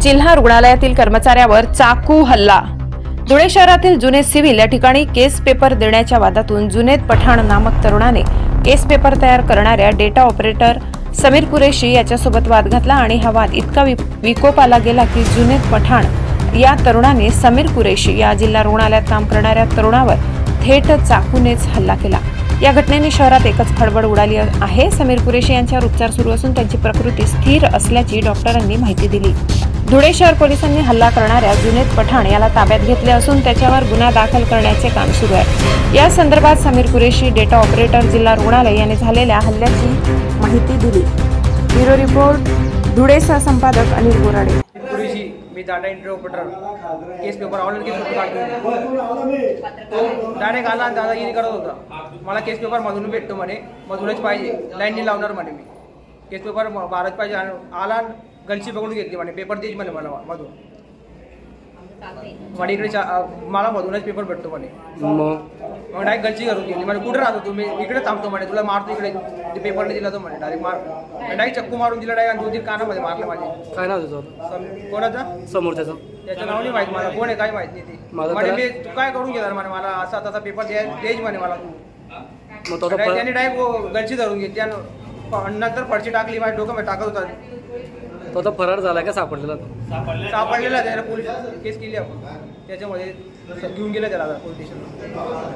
जिल्हा रुग्णालयातील कर्मचाऱ्यावर चाकू हल्ला। धुळे शहरातील जुने सिव्हिल या ठिकाणी केस पेपर देण्याच्या वादातून जुनेद पठाण नामक तरुणाने केस पेपर तयार करणाऱ्या डेटा ऑपरेटर समीर कुरेशी याच्यासोबत वाद घातला आणि हा वाद इतका विकोपाला गेला की जुनेद पठाण या तरुणाने समीर कुरेशी या जिल्हा रुग्णालयात काम करणाऱ्या तरुणावर थेट चाकूनेच हल्ला केला। या घटनेने शहरात एकच खळबळ उडाली आहे। समीर कुरेशी यांच्यावर उपचार सुरू असून त्यांची प्रकृती स्थिर असल्याची डॉक्टरांनी माहिती दिली। धुळे शहर पोलिसांनी हल्ला करणाऱ्या जुनेद पठाण याला ताब्यात घेतले असून त्याच्यावर गुन्हा दाखल करण्याचे काम सुरू आहे। या संदर्भात समीर कुरेशी डेटा ऑपरेटर जिल्हा रुग्णालय याने झालेल्या हल्ल्याची माहिती दिली। ब्युरो रिपोर्ट धुळे सहसंपादक अनिल बोराडे। मी data entry operator case paper online case paper काढतो तो डायरेक्ट आला आणि दादागिरी करत होता। मला केस पेपर मधून भेटतो म्हणे, मधूनच पाहिजे, लाईन नाही लावणार म्हणे, मी केस पेपर बाराच पाहिजे। आला गलची पकडून घेतली म्हणे, पेपर देज म्हणे मला मधून म्हणे, इकडे मला मधूनच पेपर भेटतो म्हणे। मग डायरेक्ट गलची करून गेली म्हणे, कुठे राहतो तुम्ही, इकडे थांबतो म्हणे, तुला मारतो इकडे, ते पेपर नाही दिला तो म्हणे, डायरेक्ट डायरेक्ट चक्कू मारून दिला डायरेक्ट, आणि 2-3 कानामध्ये मारले माझे। काय नाव तुझं? कोणाचा? समोरच्याचं त्याचं नाव नाही माहित मला, कोण आहे काय माहित नाही ते म्हणे, मी तू काय करून घेणार म्हणे, मला असा तसा पेपर देज म्हणे मला तू। मग त्याने डायरेक्ट गलची धरून घेतली आणि नंतर फडची टाकली, माझ्या डोक्यामध्ये टाकत होता। तो आता फरार झाला का सापडलेला? सापडलेला त्याला पोलीस केस केली आपण, त्याच्यामध्ये घेऊन गेलं त्याला पोलीस स्टेशनला।